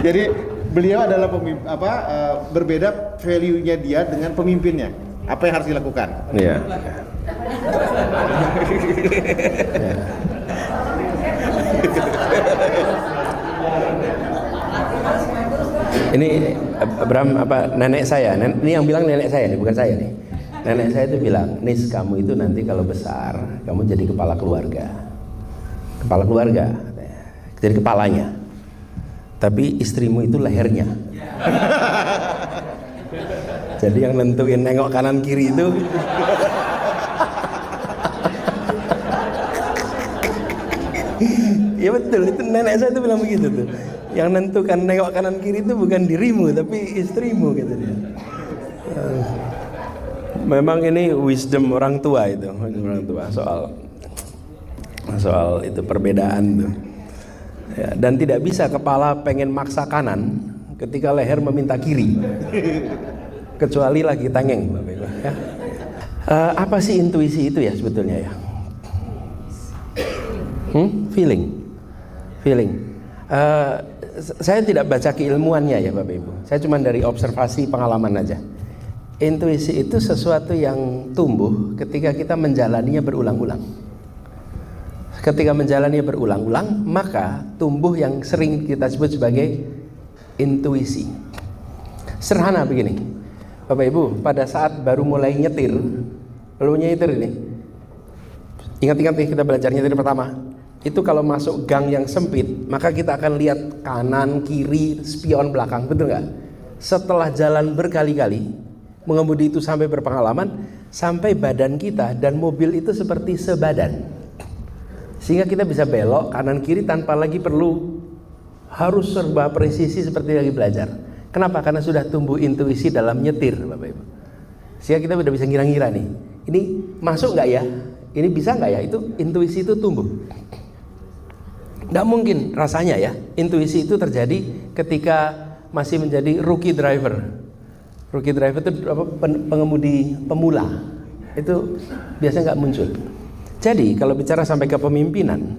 Jadi beliau adalah berbeda value-nya dia dengan pemimpinnya. Apa yang harus dilakukan? Iya. Ini Abraham nenek saya, ini yang bilang nenek saya nih, bukan saya nih. Nenek saya itu bilang, Nis, kamu itu nanti kalau besar, kamu jadi kepala keluarga. Kepala keluarga, jadi kepalanya. Tapi istrimu itu lehernya. Jadi yang nentuin nengok kanan kiri itu ya betul, itu nenek saya itu bilang begitu tuh. Yang nentukan nengok kanan kiri itu bukan dirimu tapi istrimu, gitu dia. Memang ini wisdom orang tua itu, orang tua soal itu perbedaan tuh. Ya, dan tidak bisa kepala pengen maksa kanan ketika leher meminta kiri. Kecuali lagi tengeng, Bapak Ibu, ya. Apa sih intuisi itu ya sebetulnya ya? Feeling. Saya tidak baca keilmuannya ya Bapak Ibu. Saya cuma dari observasi pengalaman aja. Intuisi itu sesuatu yang tumbuh ketika kita menjalaninya berulang-ulang. Ketika menjalaninya berulang-ulang, maka tumbuh yang sering kita sebut sebagai intuisi. Sederhana begini, Bapak Ibu, pada saat baru mulai nyetir, ini. Ingat-ingat nih, kita belajar nyetir pertama. Itu kalau masuk gang yang sempit, maka kita akan lihat kanan, kiri, spion belakang, betul nggak? Setelah jalan berkali-kali, mengemudi itu sampai berpengalaman, sampai badan kita dan mobil itu seperti sebadan. Sehingga kita bisa belok kanan kiri tanpa lagi perlu harus serba presisi seperti lagi belajar. Kenapa? Karena sudah tumbuh intuisi dalam nyetir, Bapak Ibu. Sehingga kita udah bisa ngira-ngira nih, ini masuk nggak ya? Ini bisa nggak ya? Itu intuisi itu tumbuh. Nggak mungkin rasanya ya, intuisi itu terjadi ketika masih menjadi rookie driver. Rookie driver itu pengemudi pemula. Itu biasanya nggak muncul. Jadi kalau bicara sampai ke pemimpinan,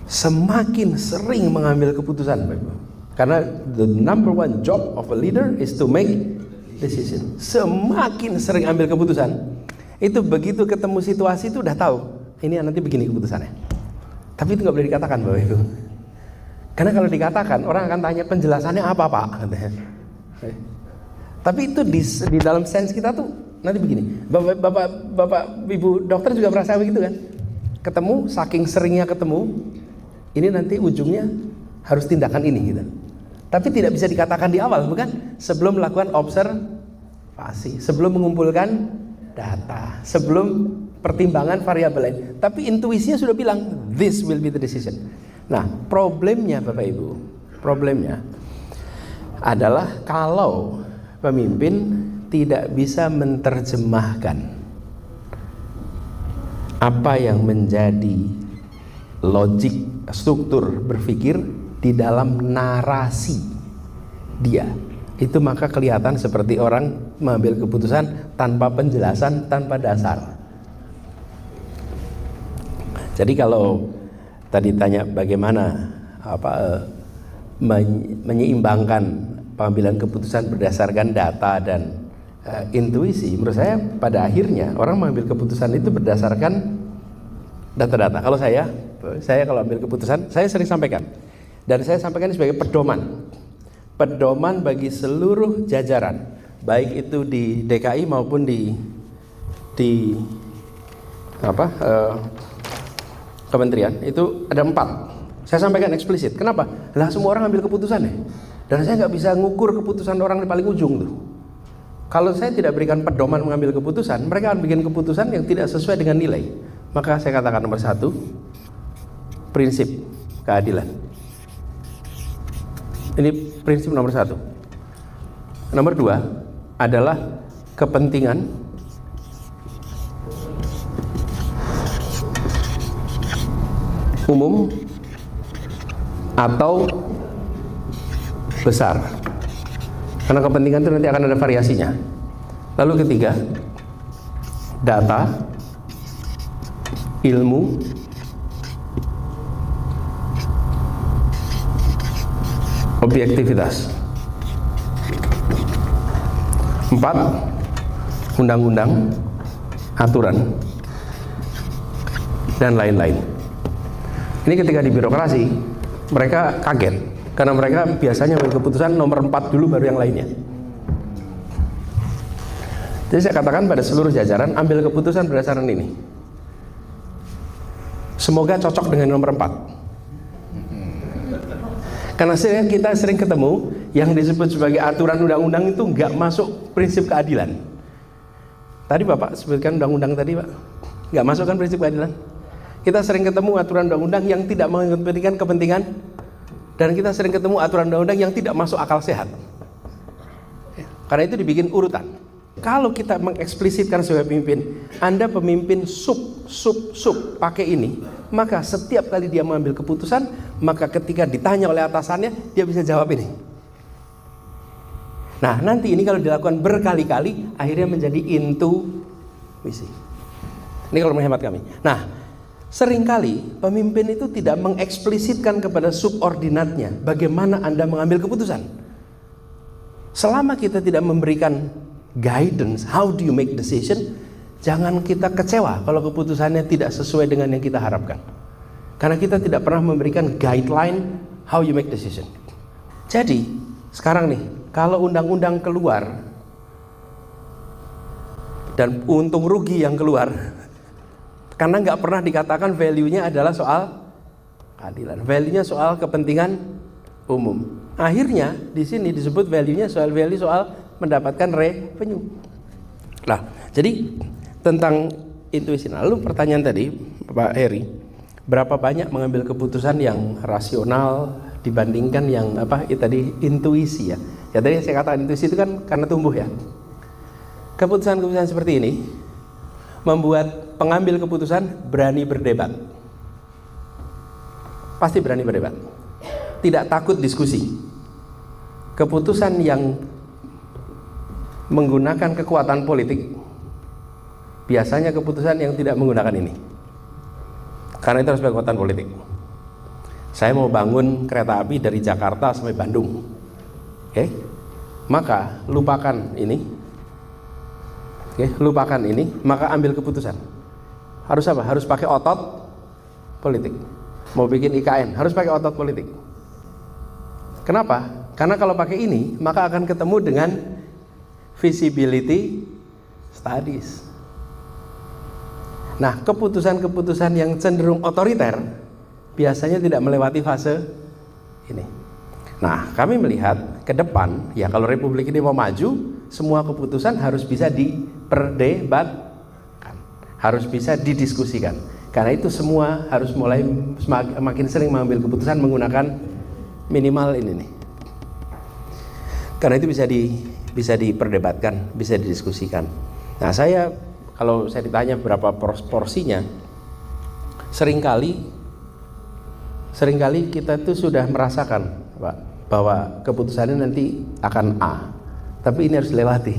semakin sering mengambil keputusan, Bapak Ibu. Karena the number one job of a leader is to make decision. Semakin sering ambil keputusan, itu begitu ketemu situasi itu udah tahu, ini nanti begini keputusannya. Tapi itu nggak boleh dikatakan, Bapak Ibu. Karena kalau dikatakan, orang akan tanya penjelasannya apa, Pak? Tapi itu di dalam sense kita tuh nanti begini, bapak ibu dokter juga merasa begitu kan? Ketemu, saking seringnya ketemu, ini nanti ujungnya harus tindakan ini gitu. Tapi tidak bisa dikatakan di awal, bukan? Sebelum melakukan observasi, sebelum mengumpulkan data, sebelum pertimbangan variabel lain. Tapi intuisinya sudah bilang, this will be the decision. Nah, problemnya Bapak Ibu, problemnya adalah kalau pemimpin tidak bisa menerjemahkan apa yang menjadi logik struktur berpikir di dalam narasi dia, itu maka kelihatan seperti orang mengambil keputusan tanpa penjelasan, tanpa dasar. Jadi kalau tadi tanya bagaimana menyeimbangkan pengambilan keputusan berdasarkan data dan intuisi, menurut saya pada akhirnya orang mengambil keputusan itu berdasarkan data-data. Kalau saya kalau ambil keputusan, saya sering sampaikan, dan saya sampaikan sebagai pedoman bagi seluruh jajaran, baik itu di DKI maupun di kementerian. Itu ada 4. Saya sampaikan eksplisit. Kenapa? Lah semua orang ambil keputusan ya, dan saya nggak bisa ngukur keputusan orang di paling ujung tuh. Kalau saya tidak berikan pedoman mengambil keputusan, mereka akan bikin keputusan yang tidak sesuai dengan nilai. Maka saya katakan nomor 1, prinsip keadilan. Ini prinsip nomor 1. Nomor 2 adalah kepentingan umum atau besar. Karena kepentingan itu nanti akan ada variasinya. Lalu ketiga, data, ilmu, objektivitas. 4, undang-undang, aturan, dan lain-lain. Ini ketika di birokrasi mereka kaget karena mereka biasanya ambil keputusan nomor 4 dulu baru yang lainnya. Jadi saya katakan pada seluruh jajaran, ambil keputusan berdasarkan ini. Semoga cocok dengan nomor 4. Karena kita sering ketemu yang disebut sebagai aturan undang-undang itu nggak masuk prinsip keadilan. Tadi Bapak sebutkan undang-undang tadi Pak, nggak masuk kan prinsip keadilan. Kita sering ketemu aturan undang-undang yang tidak mengedepankan kepentingan, dan kita sering ketemu aturan undang-undang yang tidak masuk akal sehat. Karena itu dibikin urutan. Kalau kita mengeksplisitkan sebagai pemimpin, Anda pemimpin sub pakai ini, maka setiap kali dia mengambil keputusan, maka ketika ditanya oleh atasannya, dia bisa jawab ini. Nah, nanti ini kalau dilakukan berkali-kali, akhirnya menjadi intuisi. Ini kalau menghemat kami. Nah, seringkali pemimpin itu tidak mengeksplisitkan kepada subordinatnya bagaimana Anda mengambil keputusan. Selama kita tidak memberikan guidance, how do you make decision, jangan kita kecewa kalau keputusannya tidak sesuai dengan yang kita harapkan. Karena kita tidak pernah memberikan guideline how you make decision. Jadi, sekarang nih, kalau undang-undang keluar dan untung rugi yang keluar, karena nggak pernah dikatakan value-nya adalah soal keadilan, value-nya soal kepentingan umum. Akhirnya di sini disebut value-nya soal mendapatkan revenue. Nah, jadi tentang intuisi. Lalu pertanyaan tadi Pak Heri, berapa banyak mengambil keputusan yang rasional dibandingkan yang tadi intuisi ya? Ya tadi saya katakan intuisi itu kan karena tumbuh ya. Keputusan-keputusan seperti ini membuat pengambil keputusan berani berdebat. Pasti berani berdebat. Tidak takut diskusi. Keputusan yang menggunakan kekuatan politik biasanya keputusan yang tidak menggunakan ini, karena itu harus pakai kekuatan politik. Saya mau bangun kereta api dari Jakarta sampai Bandung, maka lupakan ini, lupakan ini, maka ambil keputusan. Harus apa? Harus pakai otot politik. Mau bikin IKN harus pakai otot politik. Kenapa? Karena kalau pakai ini maka akan ketemu dengan feasibility studies. Nah, keputusan-keputusan yang cenderung otoriter biasanya tidak melewati fase ini. Nah, kami melihat ke depan, ya kalau Republik ini mau maju, semua keputusan harus bisa diperdebatkan, harus bisa didiskusikan. Karena itu semua harus mulai makin sering mengambil keputusan menggunakan minimal ini nih. Karena itu bisa diperdebatkan, bisa didiskusikan. Nah, kalau saya ditanya berapa porsinya, seringkali kita tuh sudah merasakan, Pak, bahwa keputusannya nanti akan A, tapi ini harus dilewati.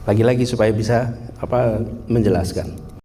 Lagi-lagi supaya bisa menjelaskan.